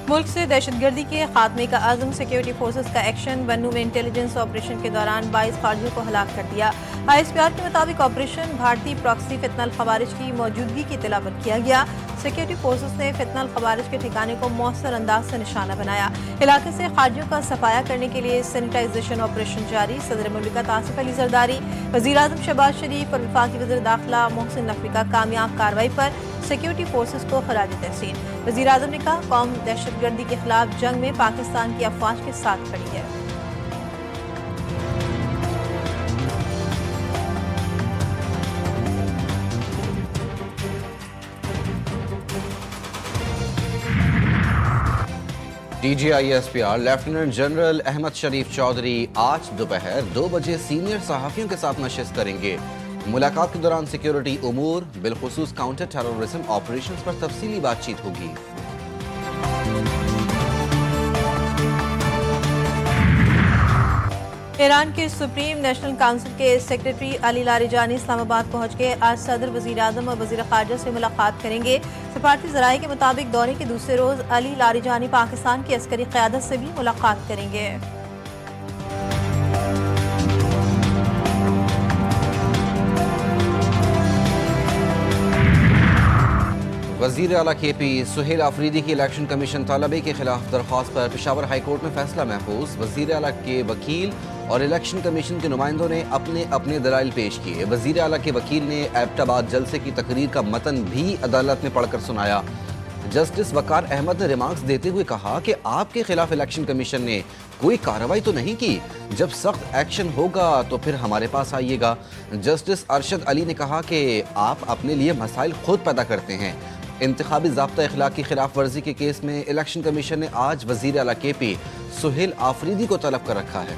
मुल्क से दहशतगर्दी के खात्मे का अज़म, सिक्योरिटी फोर्सेस का एक्शन। बन्नू में इंटेलिजेंस ऑपरेशन के दौरान 22 खारजियों को हलाक कर दिया। ISPR के मुताबिक ऑपरेशन भारतीय प्रॉक्सी फितनल खवारिज की मौजूदगी की इत्तला पर किया गया। सिक्योरिटी फोर्सेस ने फितनल खवारिज के ठिकाने को मौसर अंदाज से निशाना बनाया। इलाके से खारजियों का सफाया करने के लिए सैनिटाइजेशन ऑपरेशन जारी। सदर मुमलिकत आसिफ अली जरदारी, वज़ीर आज़म शहबाज शरीफ और वफाकी वज़ीर दाखिला मोहसिन नकवी का कामयाब कार्रवाई पर सिक्योरिटी फोर्सेस को खराज तहसीन। वज़ीर आज़म ने कहा, कौम दहशतगर्दी के खिलाफ जंग में पाकिस्तान की अफवाज के साथ खड़ी है। DGI ISPR lieutenant general Ahmed Sharif Chaudhry आज दोपहर 2 बजे सीनियर सहाफ़ियों के साथ नशिस्त करेंगे। मुलाकात के दौरान सिक्योरिटी उमूर, बिलखुसूस काउंटर टेररिज्म ऑपरेशंस पर तफसीली बातचीत होगी। ईरान के सुप्रीम नेशनल काउंसिल के सेक्रेटरी अली लारिजानी इस्लामाबाद पहुंच के आज सदर, वज़ीर आज़म और वज़ीर ख़ारजा से मुलाकात करेंगे। सफारती ज़राए के मुताबिक दौरे के दूसरे रोज़ अली लारिजानी पाकिस्तान की अस्करी क़यादत से भी मुलाकात करेंगे। वज़ीर आला KP सुहेल आफरीदी की इलेक्शन कमीशन तलबे के खिलाफ दरख्वास्त पर पेशावर हाई कोर्ट में फैसला महफूज। वज़ीर आला के वकील और इलेक्शन कमीशन के नुमाइंदों ने अपने अपने दलाइल पेश किए। वज़ीर आला के वकील ने एबटाबाद जलसे की तकरीर का मतन भी अदालत में पढ़कर सुनाया। जस्टिस वकार अहमद ने रिमार्क्स देते हुए कहा कि आपके खिलाफ इलेक्शन कमीशन ने कोई कार्रवाई तो नहीं की, जब सख्त एक्शन होगा तो फिर हमारे पास आइएगा। जस्टिस अरशद अली ने कहा कि आप अपने लिए मसाइल खुद पैदा करते हैं। इंतखाबी ज़ाब्ता इखलाक की खिलाफ वर्जी के केस में इलेक्शन कमीशन ने आज वज़ीर आला KP सुहेल आफरीदी को तलब कर रखा है।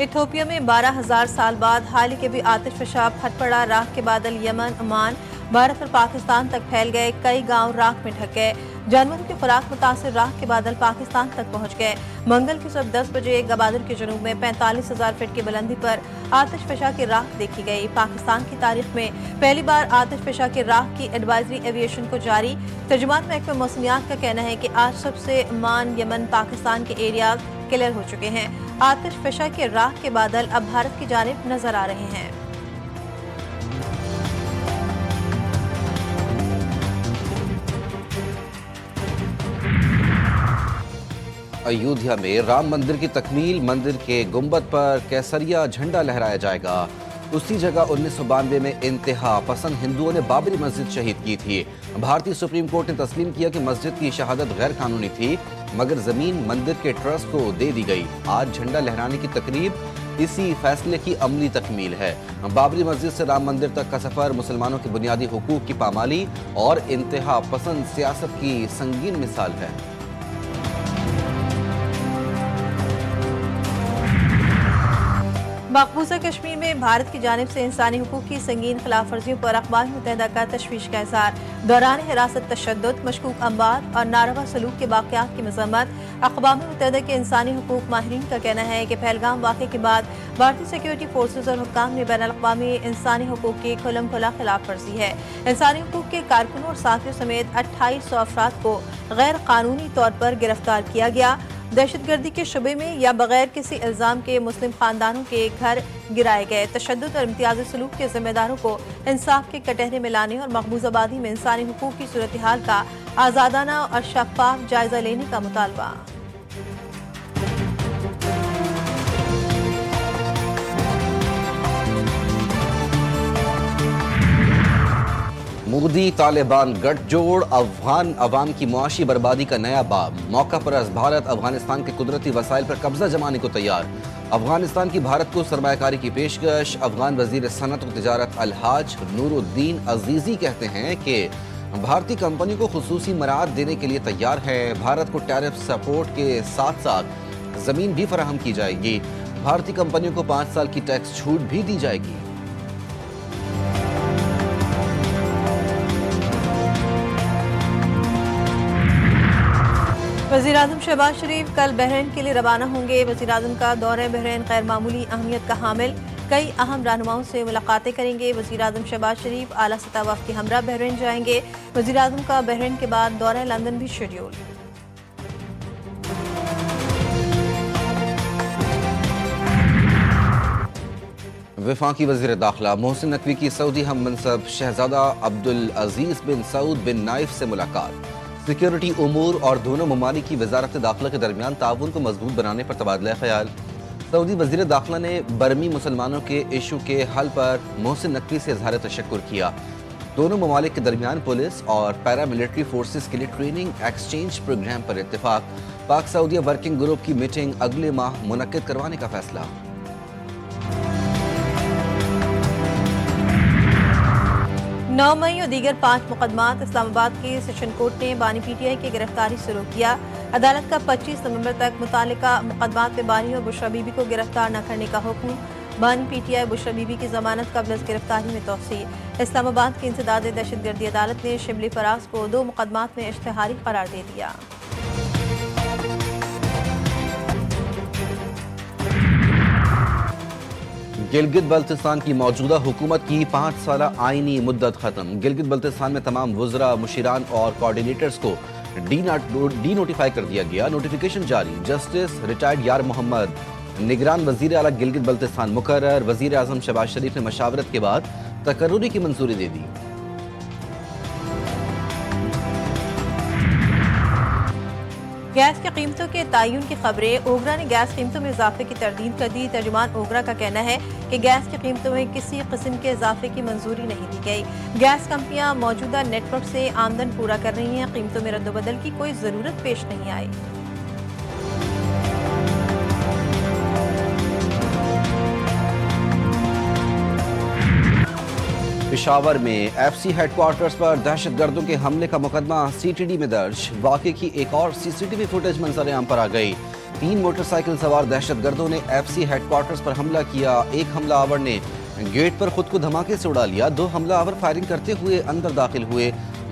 इथियोपिया में 12,000 साल बाद हाल के भी आतिश फशा फट पड़ा। राख के बादल यमन, ओमान, भारत और पाकिस्तान तक फैल गए। कई गांव राख में ढक गए। जानवरों की खुराक मुतासिर राख के बादल पाकिस्तान तक पहुंच गए। मंगल की सुबह 10 बजे गवादर के जनूब में 45,000 फीट की बुलंदी पर आतिश फशा की राख देखी गई। पाकिस्तान की तारीख में पहली बार आतिश फशा की राख की एडवाइजरी एविएशन को जारी। तर्जुमान महकमा मौसमियात का कहना है कि आज सबसे ओमान, यमन, पाकिस्तान के एरियाज क्लियर हो चुके हैं। आतिश फशा के राख के बादल अब भारत की जानिब नजर आ रहे हैं। अयोध्या में राम मंदिर की तकमील, मंदिर के गुंबद पर केसरिया झंडा लहराया जाएगा। उसी जगह 1992 में इंतहा पसंद हिंदुओं ने बाबरी मस्जिद शहीद की थी। भारतीय सुप्रीम कोर्ट ने तस्लीम किया कि मस्जिद की शहादत गैर कानूनी थी, मगर जमीन मंदिर के ट्रस्ट को दे दी गई। आज झंडा लहराने की तकरीब इसी फैसले की अमली तकमील है। बाबरी मस्जिद से राम मंदिर तक का सफर मुसलमानों के बुनियादी हुकूक की पामाली और इंतहा पसंद सियासत की संगीन मिसाल है। मकबूजा कश्मीर में भारत की जानिब से इंसानी हुकूक की संगीन खिलाफ वर्जियों पर अक़वाम मुत्तहिदा का तशवीश का इज़हार। दौरान हिरासत तशद्दुद, मशकूक अम्बार और नारवा सलूक के वाक़यात की मज़म्मत। अक़वाम मुत्तहिदा के इंसानी हुकूक माहिरीन का कहना है कि पहलगाम वाक़े के बाद भारतीय सिक्योरिटी फोर्सेज और हुक्काम में बैनुल अक़वामी इंसानी हुकूक की खुल्लम खुला खिलाफ वर्जी है। इंसानी हुकूक के कारकुनों और साथियों समेत 2800 अफराद को गैर कानूनी तौर पर गिरफ्तार किया गया। दहशतगर्दी के शुबे में या बगैर किसी इल्ज़ाम के मुस्लिम खानदानों के घर गिराए गए। तशद्दुद और इम्तियाजी सलूक के जिम्मेदारों को इंसाफ के कटहरे में लाने और मकबूजाबादी में इंसानी हुकूक की सूरत हाल का आज़ादाना और शफ़ाफ जायजा लेने का मुतालबा। मोदी तालिबान गठजोड़ अफगान अवाम की मुआशी बर्बादी का नया बाब। मौका पर भारत अफगानिस्तान के कुदरती वसाइल पर कब्जा जमाने को तैयार। अफगानिस्तान की भारत को सरमायाकारी की पेशकश। अफगान वजीर सनत और तिजारत अलहाज नूरुद्दीन अजीजी कहते हैं कि भारतीय कंपनी को खुसूसी मराहत देने के लिए तैयार है। भारत को टैरिफ सपोर्ट के साथ साथ जमीन भी फराहम की जाएगी। भारतीय कंपनियों को 5 साल की टैक्स छूट भी दी जाएगी। वज़ीर आज़म शहबाज शरीफ कल बहरीन के लिए रवाना होंगे। वज़ीर आज़म का दौरे बहरीन गैर मामूली अहमियत का हामिल। कई अहम रहनुमाओं से मुलाकातें करेंगे। वज़ीर आज़म शहबाज शरीफ आला सतह वफ़द के हमरा बहरीन जाएंगे। वज़ीर आज़म का बहरीन के बाद दौरा लंदन भी शेड्यूल। वफाकी वज़ीर दाखिला मोहसिन नकवी की सऊदी हम मनसब शहजादा अब्दुल अजीज बिन सऊद बिन नाइफ से मुलाकात। सिक्योरिटी उमूर और दोनों ममालिक की वजारत दाखिला के दरमियान ताउन को मजबूत बनाने पर तबादला ख्याल। सऊदी वज़ीर दाखिला ने बर्मी मुसलमानों के इशू के हल पर मोहसिन नकवी से इजहार तशक्कुर किया। दोनों ममालिक के दरमियान पुलिस और पैरामिलिट्री फोर्सेस के लिए ट्रेनिंग एक्सचेंज प्रोग्राम पर इत्तेफाक। पाक सऊदिया वर्किंग ग्रुप की मीटिंग अगले माह मुनक्किद करवाने का फैसला। 9 मई और दीगर 5 मुकदमात। इस्लामाबाद के सेशन कोर्ट ने बानी पीटीआई की गिरफ्तारी से रोक किया। अदालत का 25 नवंबर तक मुतालिका मुकदमात में बानी और बुशरा बीबी को गिरफ्तार न करने का हुक्म। बानी पीटीआई बुशरा बीबी की जमानत कबल गिरफ्तारी में तोसी। इस्लामाबाद की इंसदाद दहशतगर्दी अदालत ने शिबली फराज को 2 मुकदमात में इश्तिहारी करार दे दिया। गिलगित बल्तिस्तान की मौजूदा हुकूमत की 5 साला आईनी मुद्दत खत्म। गिलगित बल्तिस्तान में तमाम वुज़रा, मुशीरान और कोऑर्डिनेटर्स को डी नोटिफाई कर दिया गया। नोटिफिकेशन जारी। जस्टिस रिटायर्ड यार मोहम्मद निगरान वज़ीर आला गिलगित बल्तिस्तान मुकर्रर। वज़ीर आज़म शहबाज शरीफ ने मशावरत के बाद तकर्रुरी की मंजूरी दे दी। गैस की कीमतों के तयन की खबरें। ओगरा ने गैस कीमतों में इजाफे की तरदीद कर दी। तर्जुमान ओगरा का कहना है कि गैस की कीमतों में किसी किस्म के इजाफे की मंजूरी नहीं दी गई। गैस कंपनियां मौजूदा नेटवर्क से आमदन पूरा कर रही हैं। कीमतों में रद्दोबदल की कोई ज़रूरत पेश नहीं आई। पेशावर में एफसी हेडक्वार्टर्स पर दहशतगर्दों के हमले का मुकदमा सीटीडी में दर्ज। वाक़े की एक और सीसीटीवी फुटेज मंजर आम पर आ गई। 3 मोटरसाइकिल सवार दहशतगर्दों ने एफसी हेडक्वार्टर्स पर हमला किया। एक हमलावर ने गेट पर खुद को धमाके से उड़ा लिया। 2 हमलावर फायरिंग करते हुए अंदर दाखिल हुए,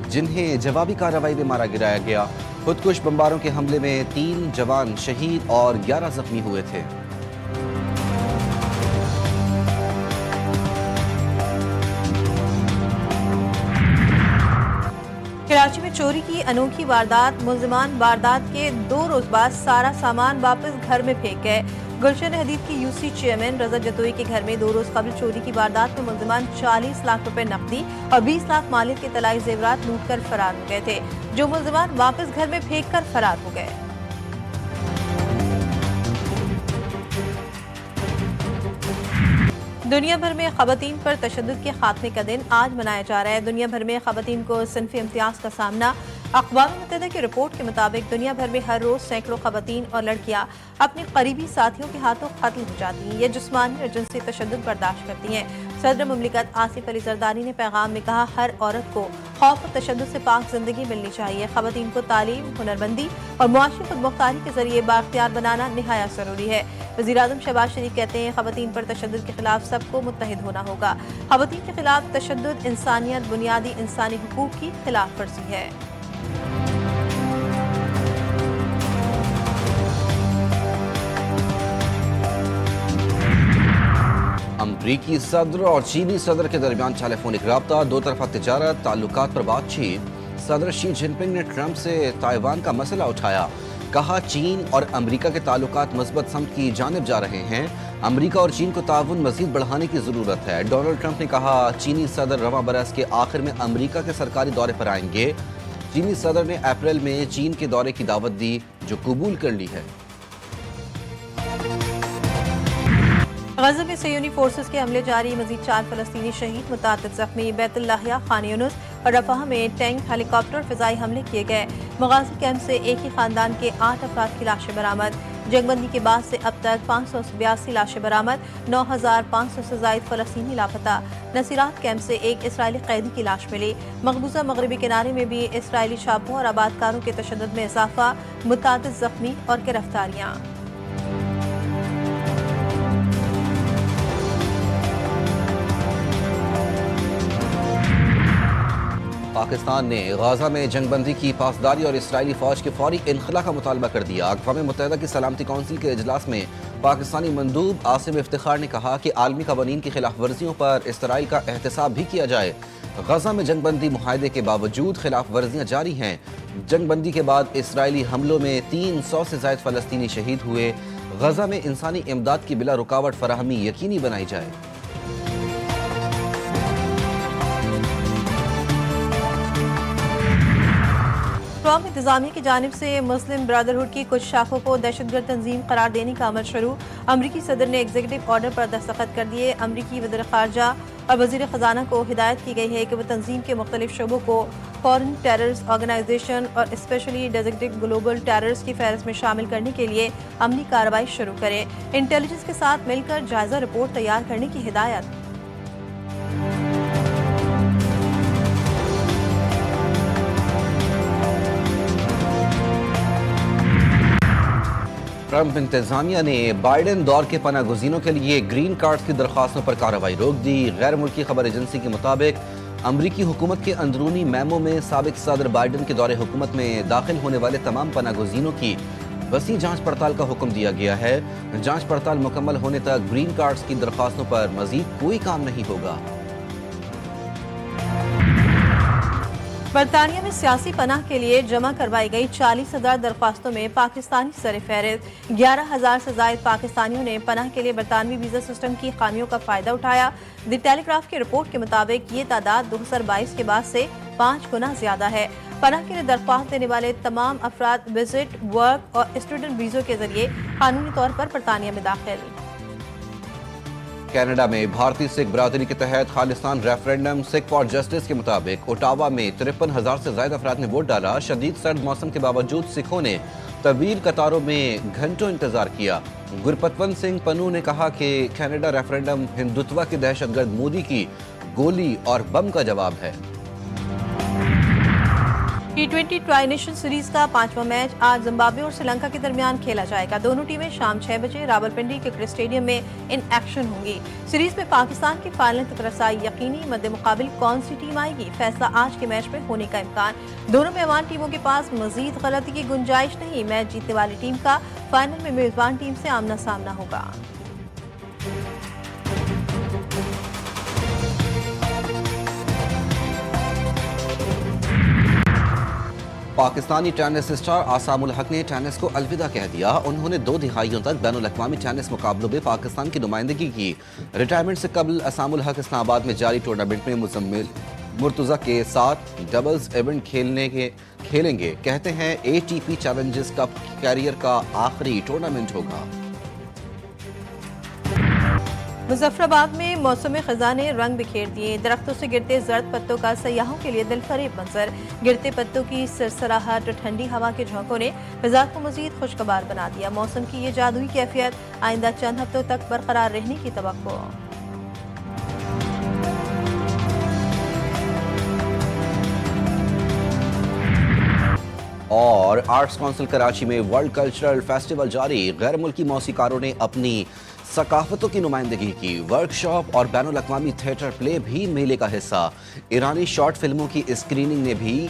जिन्हें जवाबी कार्रवाई में मारा गिराया गया। खुदकुश बमबारों के हमले में 3 जवान शहीद और 11 जख्मी हुए थे। कराची में चोरी की अनोखी वारदात। मुलजिमान वारदात के 2 रोज बाद सारा सामान वापस घर में फेंक गए। गुलशन हदीद की यूसी चेयरमैन रजा जतोई के घर में 2 रोज कबल चोरी की वारदात में मुलजिमान 40 लाख रुपए नकदी और 20 लाख मालिक के तलाई जेवरात लूट कर फरार हो गए थे, जो मुलजिमान वापस घर में फेंक कर फरार हो गए। दुनिया भर में ख़वातीन पर तशद्दुद के खात्मे का दिन आज मनाया जा रहा है। दुनिया भर में ख़वातीन को सिन्फ़ी इम्तियाज़ का सामना। अक़वाम मुत्तहिदा की रिपोर्ट के मुताबिक दुनिया भर में हर रोज़ सैकड़ों ख़वातीन और लड़कियाँ अपने करीबी साथियों के हाथों कत्ल हो जाती हैं। ये जिस्मानी और जिनसी तशद्दुद बर्दाश्त करती हैं। सदर मुमलिकत आसिफ अली जरदारी ने पैगाम में कहा, हर औरत को खौफ और तशद्दुद से पाक जिंदगी मिलनी चाहिए। ख़वातीन को तालीम, हुनरमंदी और मुआशी खुदमुख्तारी के जरिए बाख्तियार बनाना निहायत ज़रूरी है। वज़ीर आज़म शहबाज शरीफ कहते हैं, ख़वातीन पर तशद्दुद के खिलाफ सबको मुत्तहिद होना होगा। ख़वातीन के खिलाफ तशद्दुद इंसानियत, बुनियादी इंसानी हुकूक की खिलाफ वर्जी है। अमरीकी सदर और चीनी सदर के दरमियान टेलीफोनिक राब्ता, 2 तरफा तिजारत, ताल्लुकात पर बातचीत। सदर शी जिनपिंग ने ट्रंप से ताइवान का मसला उठाया। कहा, चीन और अमरीका के ताल्लुकात मस्बत समत की जानिब जा रहे हैं। अमरीका और चीन को ताउन मजीद बढ़ाने की ज़रूरत है। डोनाल्ड ट्रंप ने कहा, चीनी सदर रवां बरस के आखिर में अमरीका के सरकारी दौरे पर आएंगे। चीनी सदर ने अप्रैल में चीन के दौरे की दावत दी, जो कबूल कर ली है। गज़ा में सयूनी फोर्सेस के हमले जारी। मजीद 4 फलस्तीनी शहीद, मुतादिद जख्मी। बैतुल लाहिया, खान यूनुस और रफाह में टैंक, हेलीकॉप्टर और फिजाई हमले किए गए। मगाजी कैंप से एक ही खानदान के 8 अफराद की लाशें बरामद। जंगबंदी के बाद से अब तक 582 लाशें बरामद। 9500 से ज़ायद फलस्तीनी लापता। नसीरात कैंप से एक इसराइली कैदी की लाश मिली। मकबूजा मगरबी किनारे में भी इसराइली छापों और आबादकारों के तशद्दुद में इजाफा। मुतादिद जख्मी और गिरफ्तारियाँ। پاکستان نے غزہ میں جنگ بندی کی پاسداری اور اسرائیلی فوج کے فوری انخلا کا مطالبہ کر دیا۔ اقوام متحدہ کی سلامتی کونسل کے اجلاس میں پاکستانی مندوب عاصم افتخار نے کہا کہ عالمی قوانین کی خلاف ورزیوں پر اسرائیل کا احتساب بھی کیا جائے۔ غزہ میں جنگ بندی معاہدے کے باوجود خلاف ورزیاں جاری ہیں۔ جنگ بندی کے بعد اسرائیلی حملوں میں 300 سے زائد فلسطینی شہید ہوئے۔ غزہ میں انسانی امداد کی بلا رکاوٹ فراہمی یقینی بنائی جائے۔ ٹرمپ انتظامیہ کی جانب سے مسلم برادرہڈ کی کچھ شاخوں کو دہشت گرد تنظیم قرار دینے کا عمل شروع۔ امریکی صدر نے ایگزیکٹو آرڈر پر دستخط کر دیے۔ امریکی وزیر خارجہ اور وزیر خزانہ کو ہدایت کی گئی ہے کہ وہ تنظیم کے مختلف شعبوں کو فورن ٹیررز آرگنائزیشن اور اسپیشلی ڈیزگنیٹڈ گلوبل ٹیررز کی فہرست میں شامل کرنے کے لیے عملی کارروائی شروع کریں۔ انٹیلیجنس کے ساتھ مل کر جائزہ رپورٹ تیار کرنے کی ہدایت۔ ٹرمپ انتظامیہ نے بائیڈن دور کے پناہ گزینوں کے لیے گرین کارڈز کی درخواستوں پر کارروائی روک دی۔ غیر ملکی خبر ایجنسی کے مطابق امریکی حکومت کے اندرونی میمو میں سابق صدر بائیڈن کے دور حکومت میں داخل ہونے والے تمام پناہ گزینوں کی وسیع جانچ پڑتال کا حکم دیا گیا ہے۔ جانچ پڑتال مکمل ہونے تک گرین کارڈز کی درخواستوں پر مزید کوئی کام نہیں ہوگا۔ برطانیہ میں سیاسی پناہ کے لیے جمع کروائی گئی 40,000 درخواستوں میں پاکستانی سر فہرست۔ 11,000 سے زائد پاکستانیوں نے پناہ کے لیے برطانوی ویزا سسٹم کی خامیوں کا فائدہ اٹھایا۔ دی ٹیلی گراف کی رپورٹ کے مطابق یہ تعداد 2022 کے بعد سے 5 گنا زیادہ ہے۔ پناہ کے لیے درخواست دینے والے تمام افراد وزٹ، ورک اور اسٹوڈنٹ ویزوں کے ذریعے قانونی طور پر برطانیہ میں داخل۔ کینیڈا میں بھارتی سکھ برادری کے تحت Khalistan referendum Sikh for justice کے مطابق اوٹاوا میں 53,000 سے زائد افراد نے ووٹ ڈالا۔ شدید سرد موسم کے باوجود سکھوں نے طویل قطاروں میں گھنٹوں انتظار کیا۔ گرپتون سنگھ پنو نے کہا کہ کینیڈا ریفرینڈم ہندوتوا کی دہشت گرد مودی کی گولی اور بم کا جواب ہے۔ T20 ٹرائی نیشن سیریز کا 5واں میچ آج زمبابوے اور سری لنکا کے درمیان کھیلا جائے گا۔ دونوں ٹیمیں شام 6 بجے راولپنڈی کرکٹ اسٹیڈیم میں ان ایکشن ہوں گی۔ سیریز میں پاکستان کی فائنل تک رسائی یقینی، مد مقابل کون سی ٹیم آئے گی، فیصلہ آج کے میچ میں ہونے کا امکان۔ دونوں مہمان ٹیموں کے پاس مزید غلطی کی گنجائش نہیں۔ میچ جیتنے والی ٹیم کا فائنل میں میزبان ٹیم سے آمنا سامنا ہوگا۔ پاکستانی ٹینس اسٹار عاصم الحق نے ٹینس کو الوداع کہہ دیا۔ انہوں نے 2 دہائیوں تک بین الاقوامی ٹینس مقابلوں میں پاکستان کی نمائندگی کی۔ ریٹائرمنٹ سے قبل عاصم الحق اسلام آباد میں جاری ٹورنامنٹ میں مزمل مرتضی کے ساتھ ڈبلز ایونٹ کھیلیں گے۔ کہتے ہیں ATP چیلنجز کپ کیریئر کا آخری ٹورنامنٹ ہوگا۔ مظفر آباد میں موسم خزاں نے رنگ بکھیر دیے۔ درختوں سے گرتے زرد پتوں کا سیاحوں کے لیے دل فریب منظر۔ گرتے پتوں کی سرسراہٹ اور ٹھنڈی ہوا کے جھونکوں نے فضا کو مزید خوشگوار بنا دیا۔ موسم کی یہ جادوئی کیفیت آئندہ چند ہفتوں تک برقرار رہنے کی توقع۔ اور آرٹس کونسل کراچی میں ورلڈ کلچرل فیسٹیول جاری۔ غیر ملکی موسیقاروں نے اپنی ثقافتوں کی نمائندگی کی۔ ورکشاپ اور بین الاقوامی تھیٹر پلے بھی میلے کا حصہ۔ ایرانی شارٹ فلموں کی اسکریننگ نے بھی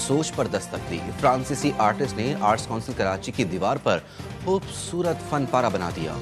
سوچ پر دستک دی۔ فرانسیسی آرٹسٹ نے آرٹس کونسل کراچی کی دیوار پر خوبصورت فن پارہ بنا دیا۔